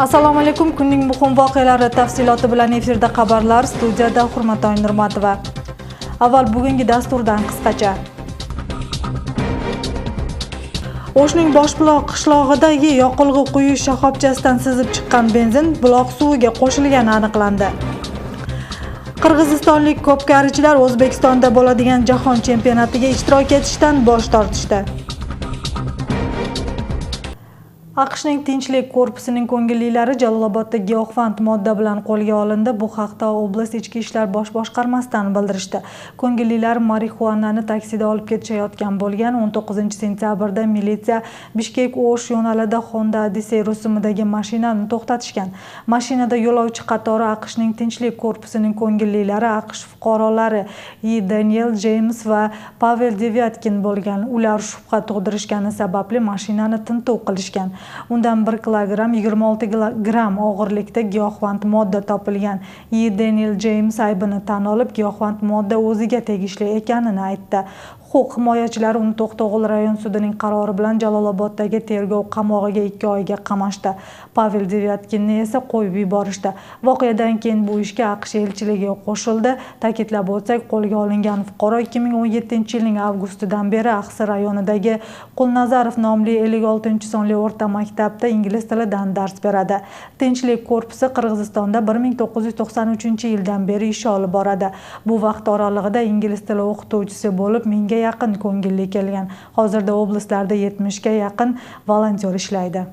Assalomu alaykum. Kunning muhim voqealari tafsiloti bilan efirda xabarlar, studiyada Hurmatoy Nurmatova. Avval bugungi dasturdan qisqacha. O'shning Boshbuloq qishlog'idagi yoqilg'i quyish shoxobchasidan sizib chiqqan benzin buloq suviga qo'shilgani aniqlandi. Qirg'izistonlik ko'pkarichilar O'zbekistonda bo'ladigan jahon chempionatiga ishtirok etishdan bosh tortishdi. AQShning Tinchlik korpusining ko'ngillilari Jaloloboddagi giyohvand modda bilan qo'lga olindi. Bu haqda oblast ichki ishlar bosh boshqarmasidan bildirishdi. Ko'ngillilar marixuanani taksida olib ketishayotgan bo'lgan. 19-sentyabrda militsiya Bishkek-O'sh yo'nalida Honda Odyssey rusumidagi mashinani to'xtatishgan. Mashinada yo'lovchi qatori AQShning Tinchlik korpusining ko'ngillilari AQSh fuqarolari Daniel James va Pavel Devyatkin bo'lgan. Ular shubha tug'dirishgani sababli mashinani tintuv qilishgan. Undan 1 kilogramm 26 gramm og'irlikda giyohvand modda topilgan. Daniel James aybini tan olib, giyohvand modda o'ziga tegishli ekanini aytdi. Huquq himoyachilari uni To'qtog'ul rayon sudining qarori bilan Jaloloboddagi tergov qamog'iga 2 oyga qamashdi. Pavel Devyatkinni esa qo'yib yuborishdi. Voqeadan keyin bu ishga AQSh elchiligi qo'shildi. Ta'kidlab o'tsak, qo'lga olingan fuqaro 2017-yilning avgustidan beri Axsi rayonidagi Qulnazarov nomli 56-sonli o'rta maktabda ingliz tilidan dars beradi. Tinchlik korpusi Qirg'izistonda 1993-yildan beri ish olib boradi. Bu vaqt oralig'ida ingliz tili o'qituvchisi bo'lib, mingga yaqin ko'ngilli kelgan. Hozirda oblastlarda 70 ga yaqin volontyor ishlaydi.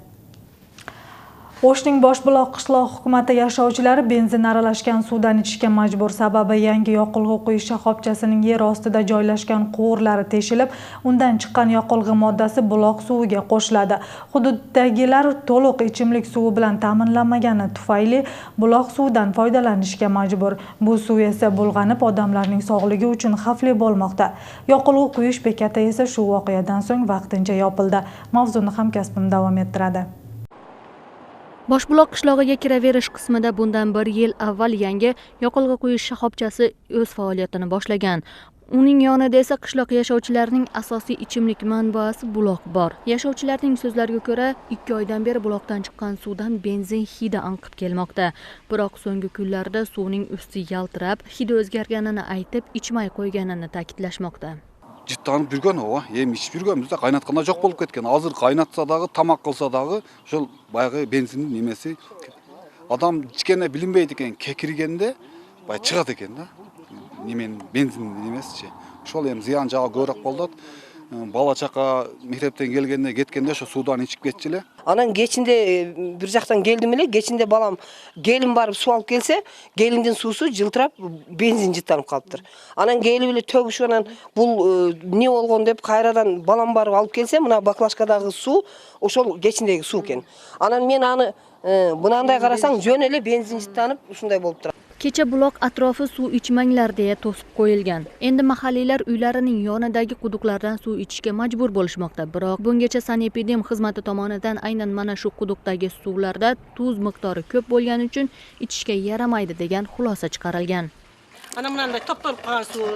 O'shning Boshbuloq qishloq hukumati yashovchilari benzin aralashgan suvdan ichishga majbur. Sababi yangi yoqilg'i quyish shoxobchasining yer ostida joylashgan quvurlari teshilib, undan chiqqan yoqilg'i moddasi buloq suviga qo'shiladi. Hududdagilar to'liq ichimlik suvi bilan ta'minlanmagani tufayli buloq suvidan foydalanishga majbur. Bu suv esa bulg'anib, odamlarning sog'ligi uchun xavfli bo'lmoqda. Yoqilg'i quyish bekati esa shu voqeadan so'ng vaqtincha yopildi. Mavzuni hamkasbim davom ettiradi. Boshbuloq qishlog'iga kiraverish qismida bundan 1 yil avval yangi yoqilg'i quyish shoxobchasi o'z faoliyatini boshlagan. Uning yonida esa qishloq yashovchilarining asosiy ichimlik manbasi buloq bor. Yashovchilarning so'zlariga ko'ra, 2 oydan beri buloqdan chiqqan suvdan benzin hidi anqib kelmoqda. Biroq so'nggi kunlarda suvning usti yaltirab, hidi o'zgarganini aytib, ichmay qo'yganini ta'kidlashmoqda. Життанып жүрген ова, ичип жүргөнбүз да, кайнатканда жок болуп кеткен. Азыр кайнатса дагы, тамак кылса дагы, ошол баягы бензиндин немеси адам ичкене билинбейт экен, кекиргенде баягы чыгат экен да. Немен бензиндин немесичи. Ошол эми зыян жагы көбүрөөк болот. Бала чака мектептен келгенде кеткенде ошо суудан ичип кетчү эле. Анан кечинде бир жактан келдим эле, кечинде балам келин барып суу алып келсе, келиндин суусу жылтырап бензин жыттанып калыптыр. Анан келип эле төгүшүп анан бул эмне болгон деп кайрадан балам барып алып келсе, мына баклажкадагы суу ошол кечиндеги суу экен. Анан мен аны мынандай карасаң жөн эле бензин жыттанып ушундай болуп турат. Kecha buloq atrofi suv ichmanglar deya to'sib qo'yilgan. Endi mahalliylar uylarining yonidagi quduqlardan suv ichishga majbur bo'lishmoqda. Biroq bungacha sanepidem xizmati tomonidan aynan mana shu quduqdagi suvlarda tuz miqdori ko'p bo'lgani uchun ichishga yaramaydi degan xulosa chiqarilgan. Ana bunday top bo'lib qolgan suv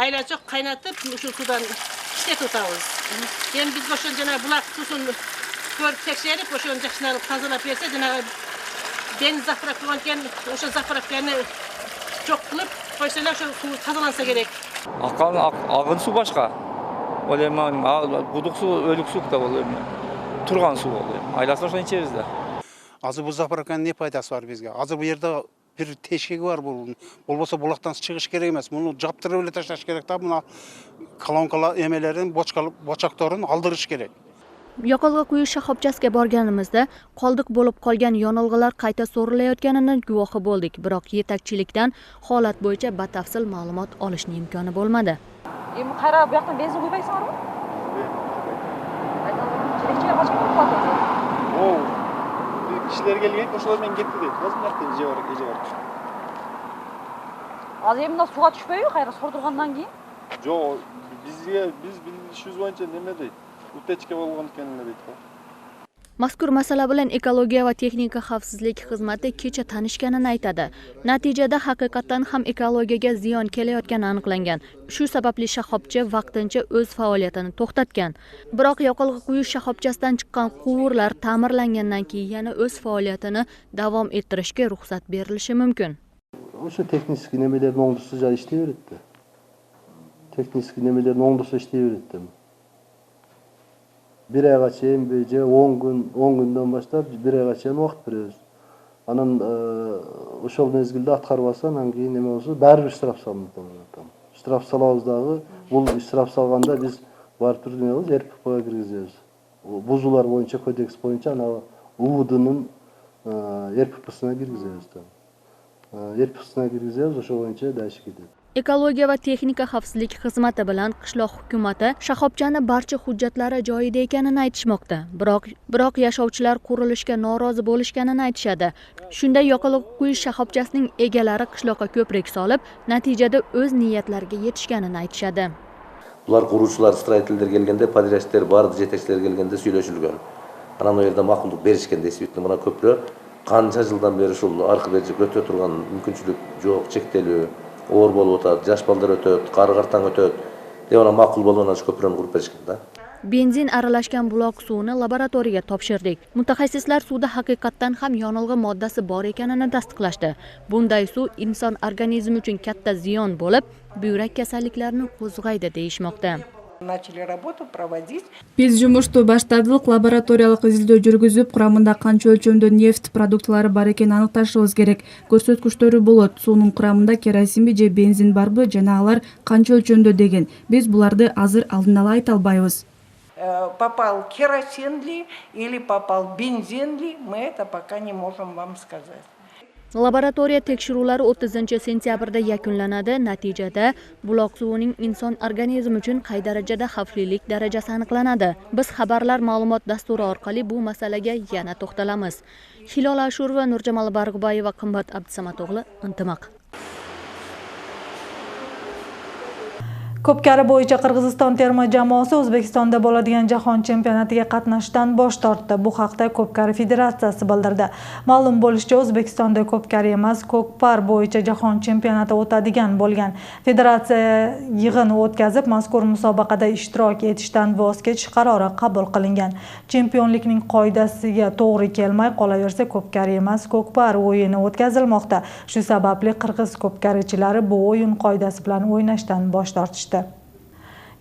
aylanchoq qaynatib, shu suvdan ishlatib o'tamiz. Endi biz o'sha jana buloq suvini ko'rib tekshirib, o'shani yaxshilab tozalab bersa, jana deniz zapravkalangan o'sha zapravkani cho'q qilib qo'ysalar, shu suv tozalansa kerak. Aqın su başqa. O'ylayman, quduq suv, o'lik suv da bo'ladi. Turgan suv bo'ladi. Aylaslar shuni içeriz de. Azı bu zapravkanın ne faydası var bizge? Azı bu yerde bir teşkiki var bu. Olmasa bulaktan çıkış gerek emas. Bunu japtırıp öyle taşlaş gerek da buna kalonkala emelerin, boçaklarını aldırış gerek. Yoqilg'i quyish shoxobchasiga borganimizda qoldiq bo'lib qolgan yonilg'ilar qayta so'rilayotganini guvohi bo'ldik. Biroq yetakchilikdan holat bo'yicha batafsil ma'lumot olishning imkoni bo'lmadi. Endi qarab bu yoqdan benzin quymaysanmi? Aytdim, qachon qo'yapsiz? O, kishilar kelgan, o'shalar men ketdi deydi. Hozir marta ije bor. Hozir endi suvga tushmaydi, qayra so'rdirgandan keyin? Yo'q, biz bilishimiz bo'yicha nima deydi? Utechka bo'lgan ekanini deydi. Mazkur masala bilan ekologiya va texnika xavfsizlik xizmati kecha tanishganini aytadi. Natijada haqiqatan ham ekologiyaga ziyon kelayotgani aniqlangan. Shu sababli shoxobcha vaqtincha o'z faoliyatini to'xtatgan. Biroq yoqilg'i quyish shoxobchasidan chiqqan quvurlar ta'mirlangandan keyin yana o'z faoliyatini davom ettirishga ruxsat berilishi mumkin. O'sha texnik nimalarni o'ngdirsa ishlayveradi. Texnik nimalarni o'ngdirsa ishlayveradi. Bir ayga çeyin böyce 10 günden başlap bir ayga çeyin vaqt beremiz. Anan oşol mezgilde atkarbasan hangi neme olsa bari bir israf salınıp olarak. İsraf salabızdağı bu israf salganda biz var tür ne oluz ERPP'ye girgizemiz. Buzular boyunca kodeks boyunca ana UVD'nın ERPP'sine girgizemiz. ERPP'sine girgizemiz oşol boyunca değişik ediyor. Ekologiya va texnika xavfsizlik xizmati bilan qishloq hukumati shoxobchani barcha hujjatlari joyida ekanini aytishmoqda. Biroq yashovchilar qurilishga norozi bo'lishganini aytishadi. Shunda yoqilg'i quyish shoxobchasining egalari qishloqqa ko'prik solib, natijada o'z niyatlariga yetishganini aytishadi. Bular quruvchilar, stроительдер kelganda, подрядчиктер бар, жетекчилер kelganda сүйлөшүлгөн. Анан о жерде макулдук беришкен десиптин мына көпүрө канча жылдан бери ушул аркы берип өтө турган мүмкүнчүлүк жок, чектелүү. Оор болуп атат, жаш балдар өтөт, кары картаң өтөт. Деп ана макул болгон көпүрөнү куруп беришкен да. Benzin aralashgan buloq suvini laboratoriyaga topshirdik. Mutaxassislar suvda haqiqatdan ham yonilg'i moddasi bor ekanini tasdiqlashdi. Bunday suv inson organizmi uchun katta ziyon bo'lib, buyrak kasalliklarini qo'zg'aydi deyishmoqda. Biz жұмышты баштадық, лабораториялық изилдөө жүргүзүп, құрамында канча өлчөмдө нефть продуктлары бар экенин аныкташыбыз керек. Көрсөткүчтөрү болот. Суунун құрамында керосин же бензин барбы жана алар канча өлчөмдө деген. Биз буларды азыр алдын ала айта албайбыз. Попал керосин ли или попал бензин ли, мы это пока не можем вам сказать. Laboratoriya tekshiruvlari 30-sentyabrda yakunlanadi. Natijada buloq suvining inson organizmi uchun qay darajada xavflilik darajasi aniqlanadi. Biz xabarlar ma'lumot dasturi orqali bu masalaga yana to'xtalamiz. Hilol Ashurova, Nurjamal Barg'ubayeva, Qimmat Abdusamatog'li, Intimaq. Ko'pkari bo'yicha Qirg'iziston terma jamoasi O'zbekistonda bo'ladigan jahon chempionatiga qatnashishdan bosh tortdi. Bu haqda Ko'pkari federatsiyasi bildirdi. Ma'lum bo'lishicha, O'zbekistonda ko'pkari emas, ko'kpar bo'yicha jahon chempionati o'tadigan bo'lgan. Federatsiya yig'in o'tkazib, mazkur musobaqada ishtirok etishdan voz kechish qarori qabul qilingan. Chempionlikning qoidasiga to'g'ri kelmay qolaversa, ko'pkari emas, ko'kpar o'yini o'tkazilmoqda. Shu sababli qirg'iz ko'pkarichilari bu o'yin qoidasi bilan o'ynashdan bosh tortishdi.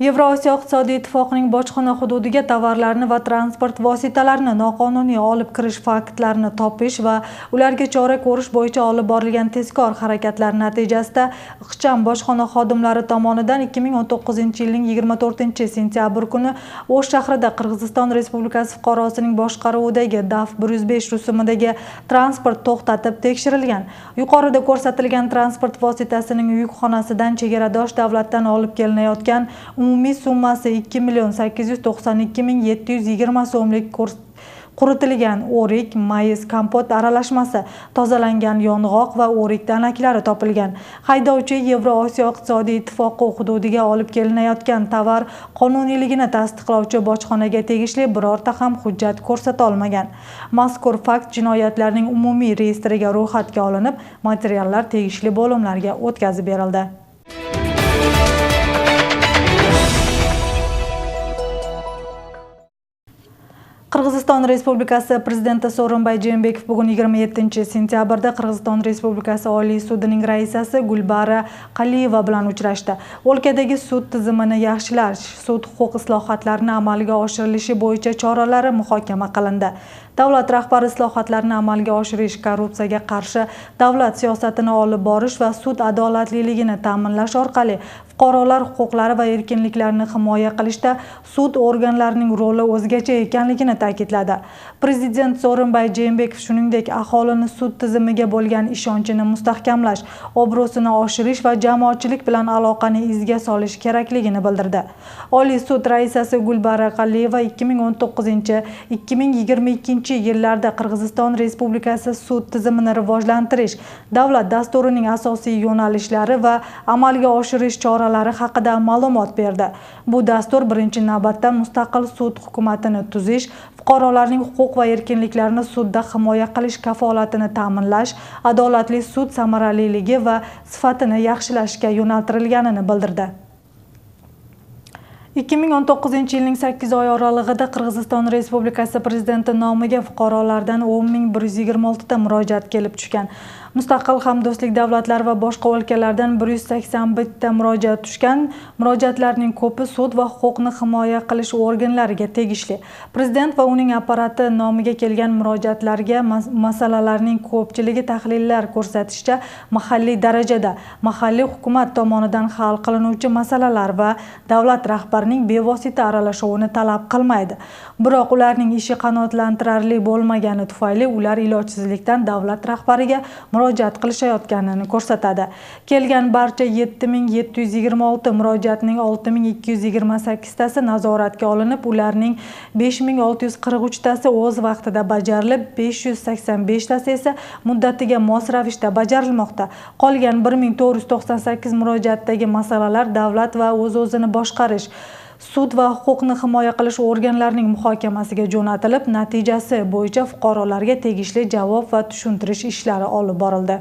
Yevrosiyo iqtisodiy ittifoqining bojxona hududiga tovarlarni va transport vositalarini noqonuniy olib kirish faktlarini topish va ularga chora ko'rish bo'yicha olib borilgan tezkor harakatlar natijasida ixcham bojxona xodimlari tomonidan 2019-yilning 24-sentyabr kuni O'sh shahrida Qirg'iziston Respublikasi fuqarosining boshqaruvidagi DAF 105 rusumidagi transport to'xtatib tekshirilgan. Yuqorida ko'rsatilgan transport vositasining yukxonasidan chegaradosh davlatdan olib kelinayotgan umumiy summasi 2.892.720 so'mlik quritilgan o'rik, mayiz, kompot aralashmasi, tozalangan yong'oq va o'rik danaklari topilgan. Haydovchi Yevrosiyo iqtisodiy ittifoqi hududiga olib kelinayotgan tovar qonuniyligini tasdiqlovchi bojxonaga tegishli birorta ham hujjat ko'rsata olmagan. Mazkur fakt jinoyatlarning umumiy reyestriga ro'yxatga olinib, materiallar tegishli bo'limlarga o'tkazib berildi. Qirg'iziston Respublikasi Prezidenti Sooronbay Jeenbekov bugun 27-sentyabrda Qirg'iziston Respublikasi Oliy sudining raisasi Gulbara Qaliyeva bilan uchrashdi. O'lkadagi sud tizimini yaxshilash, sud huquq islohotlarini amalga oshirilishi bo'yicha choralari muhokama qilindi. Davlat rahbari islohotlarni amalga oshirish, korrupsiyaga qarshi davlat siyosatini olib borish va sud adolatliligini ta'minlash orqali fuqarolar huquqlari va erkinliklarini himoya qilishda sud organlarining roli o'zgacha ekanligini ta'kidladi. Prezident Sooronbay Jeenbekov shuningdek aholini sud tizimiga bo'lgan ishonchini mustahkamlash, obro'sini oshirish va jamoatchilik bilan aloqani izga solish kerakligini bildirdi. Oliy sud raisasi Gulbara Qaliyeva 2019-2022 yillarda Qirg'iziston Respublikasi sud tizimini rivojlantirish, davlat dasturining asosiy yo'nalishlari va amalga oshirish choralari haqida ma'lumot berdi. Bu dastur birinchi navbatda mustaqil sud hukumatini tuzish, fuqarolarning huquq va erkinliklarini sudda himoya qilish kafolatini ta'minlash, adolatli sud samaraliligi va sifatini yaxshilashga yo'naltirilganini bildirdi. 2019 yilning 8 oy oralig'ida Qirg'iziston Respublikasi prezidenti nomiga fuqarolardan 10.126 ta murojaat kelib tushgan. Mustaqil hamdo'stlik davlatlari va boshqa o'lkalardan 181 ta murojaat tushgan. Murojaatlarning ko'pi sud va huquqni himoya qilish organlariga tegishli. Prezident va uning apparati nomiga kelgan murojaatlarga masalalarning ko'pchiligi tahlillar ko'rsatishicha mahalliy darajada, mahalliy hukumat tomonidan hal qilinuvchi masalalar va davlat rahbarining bevosita aralashuvini talab qilmaydi. Biroq ularning ishi qanoatlantirarli bo'lmagani tufayli ular ilojsizlikdan davlat rahbariga murojaat qilishayotganini ko'rsatadi. Kelgan barcha 7726 murojaatning 6228 tasi nazoratga olinib, ularning 5643 tasi o'z vaqtida bajarilib, 585 tasi esa muddatiga mos ravishda bajarilmoqda. Qolgan 1498 murojaatdagi masalalar davlat va o'z-o'zini boshqarish, sud va huquqni himoya qilish organlarining muhokamasiga jo'natilib, natijasi bo'yicha fuqarolarga tegishli javob va tushuntirish ishlari olib borildi.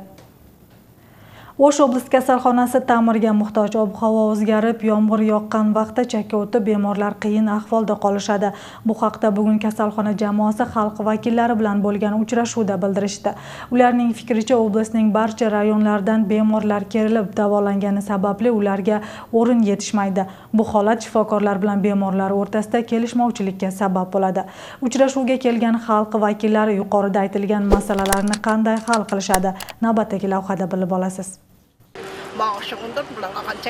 O'sh oblast kasalxonasi ta'mirga muhtoj. Ob-havo o'zgarib, yomg'ir yoqqan vaqtda chakka o'tib bemorlar qiyin ahvolda qolishadi. Bu haqda bugun kasalxona jamoasi xalq vakillari bilan bo'lgan uchrashuvda bildirishdi. Ularning fikricha, oblastning barcha rayonlaridan bemorlar kerilib davolangani sababli ularga o'rin yetishmaydi. Bu holat shifokorlar bilan bemorlar o'rtasida kelishmovchilikka sabab bo'ladi. Uchrashuvga kelgan xalq vakillari yuqorida aytilgan masalalarni qanday hal qilishadi? Navbatdagi lavhada bilib olasiz.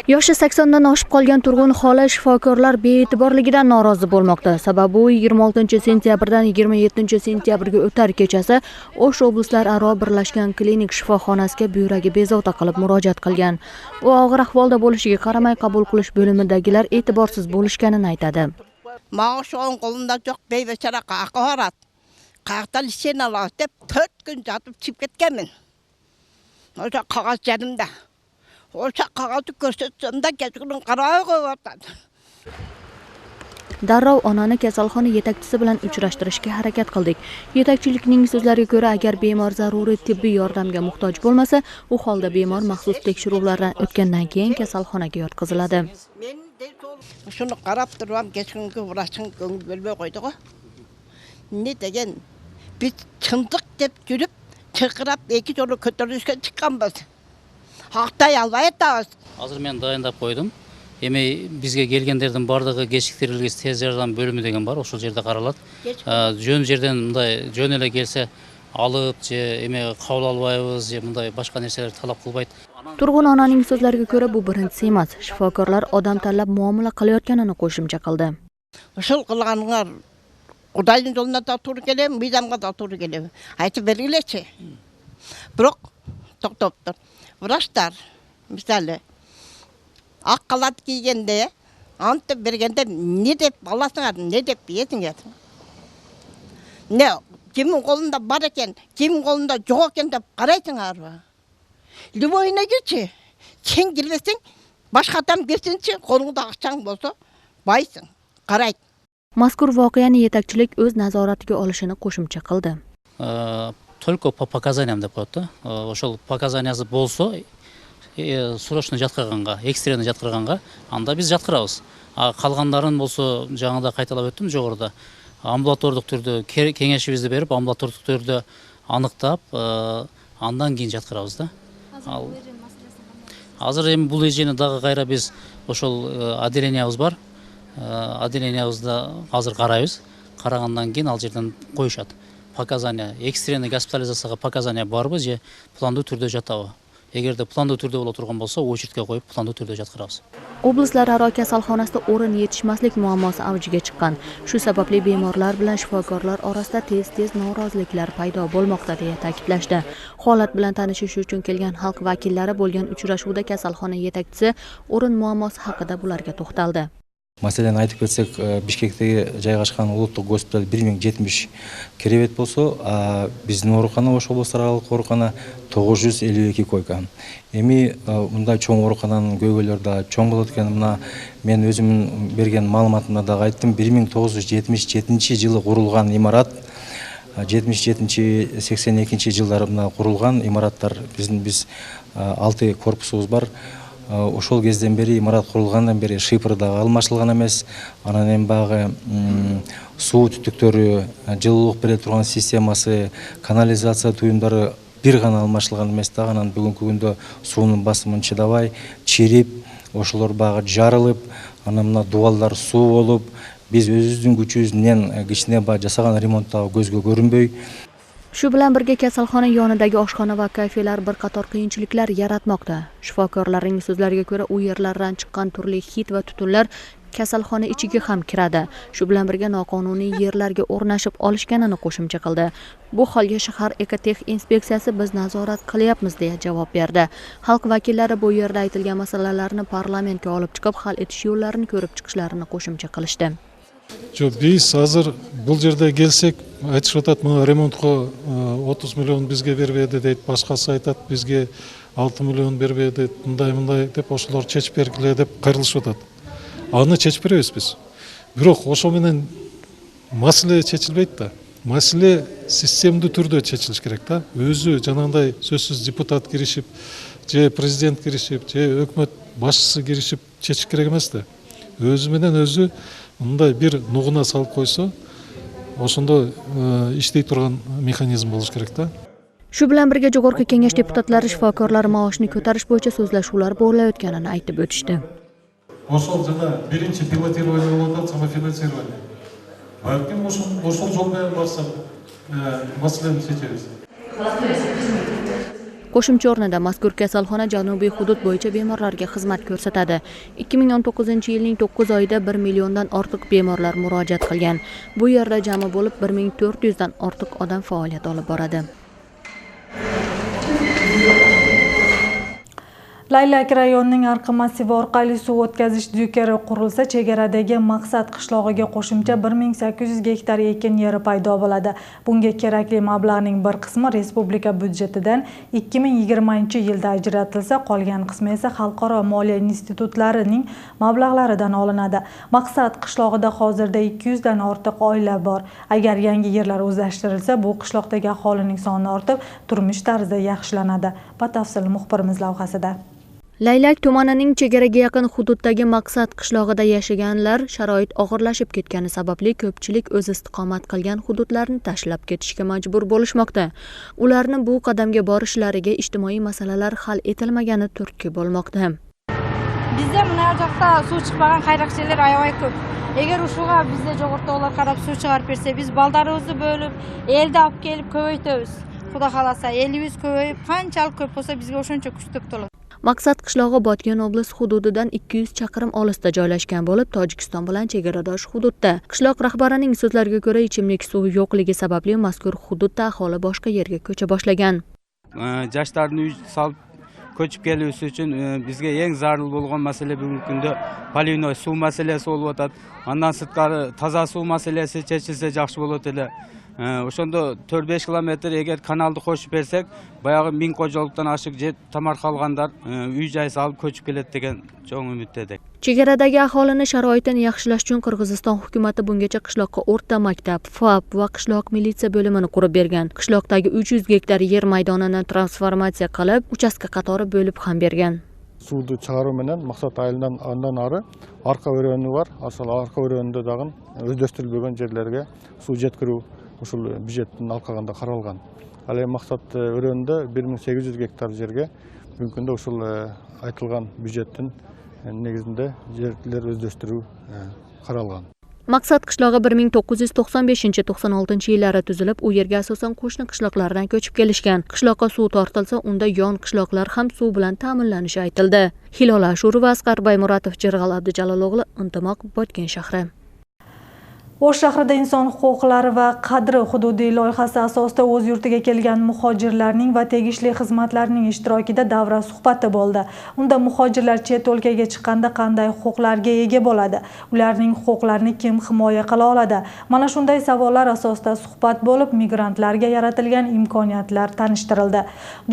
Yoshi 80 dan oshib qolgan turg'un xola shifokorlar bee'tiborligidan norozi bo'lmoqda. Sababi u 26 sentyabrdan 27 sentyabrga o'tar kechasi O'sh oblastlari birlashgan klinik shifoxonasiga buyragi bezovta qilib murojaat qilgan. U og'ir ahvolda bo'lishiga qaramay qabul qilish bo'limidagilar e'tiborsiz bo'lishganini aytadi. Maaş onun qo'lida yo'q, bevachara haqorat. Qayerdan ishini oladi deb 4 kun yotib chiqib ketganman. O'sha qog'oz jadimda. O'sha qog'ozni ko'rsatsamda kechqurun qaroy qo'yotadi. Darrov onani kasalxona yetakchisi bilan uchrashtirishga harakat qildik. Yetakchilikning so'zlariga ko'ra, agar bemor zaruriy tibbiy yordamga muhtoj bo'lmasa, u holda bemor maxsus tekshiruvlardan o'tgandan keyin kasalxonaga yotqiziladi. Shuni qarab turib, kechqurungi vrachning ko'ngil bo'lmay qo'ydi-ku. Ne degan, biz chındık deb yurib, chirqirab, ikki jo'ra ko'tarilishga chiqqanmiz. Haqday albayapmiz. Hozir men dayandab qo'ydim. Эми бизге келгендердин бардыгы кечиктирилгис тез жардам бөлүмү деген бар, ошол жерде каралат. Жөн жерден мындай жөн эле келсе алып же эме кабыл албайбыз же мындай башка нерселерди талап кылбайт. Turg'un onaning so'zlariga ko'ra, bu birinchisi emas. Shifokorlar odam tanlab muomala qilayotganini qo'shimcha qildi. Ошол кылганыңар Кудайдын жолуна да туура келем, мыйзамга да туура келем. Айтып бергилечи. Бирок токтоптур. Врачтар мисалы ак калат кийгенде, антып бергенде не деп аласыңар, не деп бересиңер. Не, кимдин колунда бар экен, кимдин колунда жок экен деп карайсыңарбы? Любойуна кирчи. Сен кирбесең, башка адам келсинчи, колуңда акчаң болсо, байсың. Карайт. Mazkur voqeani yetakchilik o'z nazoratiga olishini qo'shimcha qildi. Только по показаниям деп коет. Ошол показаниясы болсо, срочно жаткырганга, экстренно жаткырганга, анда биз жаткырабыз. Калгандарын болсо, жаңында кайталап өттүм жогоруда. Амбулатордук түрдө кеңешибизди берип, амбулатордук түрдө аныктап, андан кийин жаткырабыз да. Азыр эми бул эжени дагы кайра биз ошол отделениябыз бар. Отделениябызда азыр карайбыз. Карагандан кийин ал жерден коюшат. Показания, экстренный госпитализацияга показания барбы же пландуу түрдө жатабы? Эгерде пландуу түрдө боло турган болсо, очередке коюп пландуу түрдө жаткырабыз. Областlararo kasalxonasida o'rin yetishmaslik muammosi avjiga chiqqan. Shu sababli bemorlar bilan shifokorlar orasida tez-tez noroziliklar paydo bo'lmoqda deya ta'kidlashdi. Holat bilan tanishish uchun kelgan xalq vakillari bo'lgan uchrashuvda kasalxona yetakchisi o'rin muammosi haqida bularga to'xtaldi. Masalan, aytib ketсек, Бишкектеги жайгашкан улуттук госпиталь 1070 керебет болсо, биздин оорукана, Ош облусту аралык оорукана 952 койка. Эми мындай чоң оорукананын көйгөйлөрү да чоң болот экен. Мына мен өзүмдүн берген маалыматымда да айттым, 1977 жылы курулган имарат, 77-82 жылдары мына курулган имараттар, биз 6 корпусубуз бар. Ошол кезден бери, имарат курулгандан бери шифры да алмашылган эмес. Анан эми багы суу түтүктөрү, жылуулук бере турган системасы, канализация туюмдары бир гана алмашылган эмес да. Анан бүгүнкү күндө суунун басымын чыдабай, чирип, ошолор багы жарылып, анан мына дубалдар суу болуп, биз өзүбүздүн күчүбүз менен кичине жасаган ремонттагы көзгө көрүнбөй. Shu bilan birga kasalxona yonidagi oshxona va kafelar bir qator qiyinchiliklar yaratmoqda. Shifokorlarning so'zlariga ko'ra, u yerlardan chiqqan turli hid va tutunlar kasalxona ichiga ham kiradi. Shu bilan birga noqonuniy yerlarga o'rnashib olishganini qo'shimcha qildi. Bu holga shahar ekotex inspeksiyasi biz nazorat qilyapmiz deya javob berdi. Xalq vakillari bu yerda aytilgan masalalarni parlamentga olib chiqib, hal etish yo'llarini ko'rib chiqishlarini qo'shimcha qilishdi. Biz азыр бул жерде келсек, айтышып атат, мына ремонтко 30 миллион бизге бербеди дейт, башкасы айтат, бизге 6 миллион бербеди, мындай деп ошолор чечип бергиле деп кайрылышып атат. Аны чечип беребиз биз. Бирок ошо менен маселе чечилбейт да. Маселе системдүү түрдө чечилиш керек да. Өзү жанагындай сөзсүз депутат киришип, же президент киришип, же өкмөт башчысы киришип чечиш керек эмес да. Өзү менен өзү мындай бир нугуна салып койсо, ошондо иштей турган механизм болуш керек да. Shu bilan birga Jog'org'i kengash deputatlari shifokorlar maoshini ko'tarish bo'yicha so'zlashuvlar bo'layotganini aytib o'tishdi. Ошол жана биринчи пилотирование болуп атат, самофинансирование. Балким ошол жол менен барсак, маселени чечебиз. Qo'shimcha o'rnida mazkur kasalxona janubiy hudud bo'yicha bemorlarga xizmat ko'rsatadi. 2019-yilning 9 oyida 1 milliondan ortiq bemorlar murojaat qilgan. Bu yerda jami bo'lib 1400 dan ortiq odam faoliyat olib boradi. Laylak rayonining Arqa massivi orqali suv o'tkazish dyukeri qurilsa, chegaradagi Maqsad qishlog'iga qo'shimcha 1800 gektar ekin yeri paydo bo'ladi. Bunga kerakli mablag'ning bir qismi respublika byudjetidan 2020-yilda ajratilsa, qolgan qismi esa xalqaro moliya institutlarining mablag'laridan olinadi. Maqsad qishlog'ida hozirda 200 dan ortiq oila bor. Agar yangi yerlar o'zlashtirilsa, bu qishloqdagi aholining soni ortib, turmush tarzi yaxshilanadi. Batafsil muxbirimiz lavhasida. Laylak tumanining chegaraga yaqin hududdagi Maqsad qishlog'ida yashaganlar sharoit og'irlashib ketgani sababli ko'pchilik o'z istiqomat qilgan hududlarni tashlab ketishga majbur bo'lishmoqda. Ularni bu qadamga borishlariga ijtimoiy masalalar hal etilmagani turtki bo'lmoqda. Bizda mana yoqda suv chiqmagan qayroqchilar ayoy ko'p. Eğer uşuğa bizde Jog'ortoqlar qarab suv chiqarib berse, biz baldarimizni bo'lib, elda olib kelib ko'paytamiz. Xudo xolasa, elimiz ko'payib, qanchalik ko'p bo'lsa, bizga o'shuncha kuch to'ladi. Maqsad qishlog'i Botken oblast hududidan 200 chaqirim olisda joylashgan bo'lib, Tojikiston bilan chegaradosh hududda. Qishloq rahbarining so'zlariga ko'ra, ichimlik suvi yo'qligi sababli mazkur hududda aholi boshqa yerga ko'cha boshlagan. Yoshlarning uy solib ko'chib keluvchi uchun bizga eng zarur bo'lgan masala bugungi kunda poливной suv masalasi bo'lib o'tadi. Ondan sirtqari toza suv masalasi chechilsa yaxshi bo'ladi. O'shanda 4-5 kilometr eğer kanalni qo'shib bersak, bayog'i 1000 qo'jalikdan oshiq tamar qolganlar uy joy solib ko'chib keladi degan cho'ng umiddadik. Chegaradagi aholini sharoitini yaxshilash uchun Qirg'iziston hukumatı bungacha qishloqqa o'rta maktab, FAP va qishloq militsiya bo'limini qurib bergan. Qishloqdagi 300 gektar yer maydonini transformatsiya qilib, uchastka qatori bo'lib ham bergan. Suvdu чыгаруу менен Мақсат айылынан андан ары арка өрөөнү бар. Асыл арка өрөөнүндө дагы өздөштүрүлбөгөн жерлерге суу жеткирүү ушул бюджеттин алкагында каралган. Ал эми Мақсат өрөөнүндө 1800 гектар жерге бүгүнкү күндө ушул айтылган бюджеттин негизинде жерлер өздөштүрүү каралган. Maqsad qishlog'i 1995-96 yillari tuzilib, u yerga asosan qo'shni qishloqlardan ko'chib kelishgan. Qishloqqa suv tortilsa, unda yon qishloqlar ham suv bilan ta'minlanishi aytildi. Hilola Ashurova, Asqar Baymuratov, Jirg'al Abdujalolog'li, Intimoq, Botken shahri. O'sh shahrida inson huquqlari va qadri hududiy loyihasi asosida o'z yurtiga kelgan muhojirlarning va tegishli xizmatlarning ishtirokida davra suhbati bo'ldi. Unda muhojirlar chet o'lkaga chiqqanda qanday huquqlarga ega bo'ladi? Ularning huquqlarini kim himoya qila oladi? Mana shunday savollar asosida suhbat bo'lib, migrantlarga yaratilgan imkoniyatlar tanishtirildi.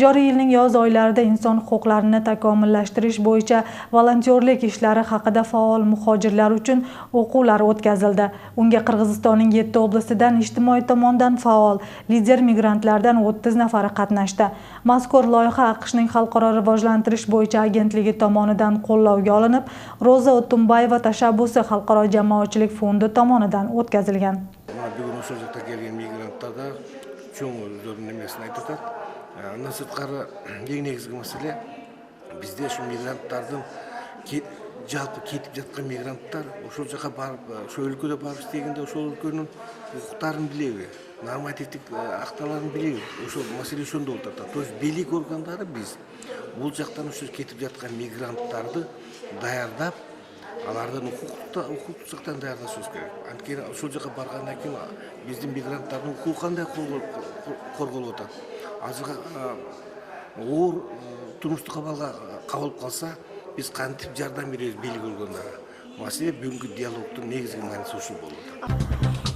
Joriy yilning yoz oylarida inson huquqlarini takomillashtirish bo'yicha volontyorlik ishlari haqida faol muhojirlar uchun o'quvlar o'tkazildi. Unga Qirg'izistonning 7 oblastidan ijtimoiy tomondan faol lider migrantlardan 30 nafari qatnashdi. Mazkur loyiha AQShning Xalqaro rivojlantirish bo'yicha agentligi tomonidan qo'llovga olinib, Roza O'tumbayeva tashabbusi Xalqaro jamoatchilik fondi tomonidan o'tkazilgan. Bugun o'sha yerga kelgan migrantlarda cho'ng o'zlarining nimasini aytadi. Undan sirtqari eng negizgi masala bizda shu migrantlarning jalpi ketib жатқан migrantlar o'sha joyga borib, shu o'lkada borib ishlaganda o'sha o'lkaning huquqlarini biladi, normativlik aqtalarini biladi. O'sha masala shunda o'tadi. То есть bilik organlari biz bu joqdan o'sha ketib жатқан migrantlarni dayardab, alardan huquq jiqdan dayarlash kerak. Antkeni o'sha joyga borgandan keyin bizning migrantlarning huquqi qanday qo'rg'alib o'tadi. Hozirga o'r turmushga qabul qilsa biz qanday yordam beramiz bilik organlari. Masala bugungi dialogning negizgi ma'nosi shu bo'ladi.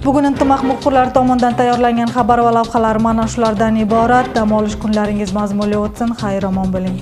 Bugun intimaq muxbirlari tomonidan tayyorlangan xabar va lavhalar mana shulardan iborat. Dam olish kunlaringiz mazmunli o'tsin. Xayr-omon bo'ling.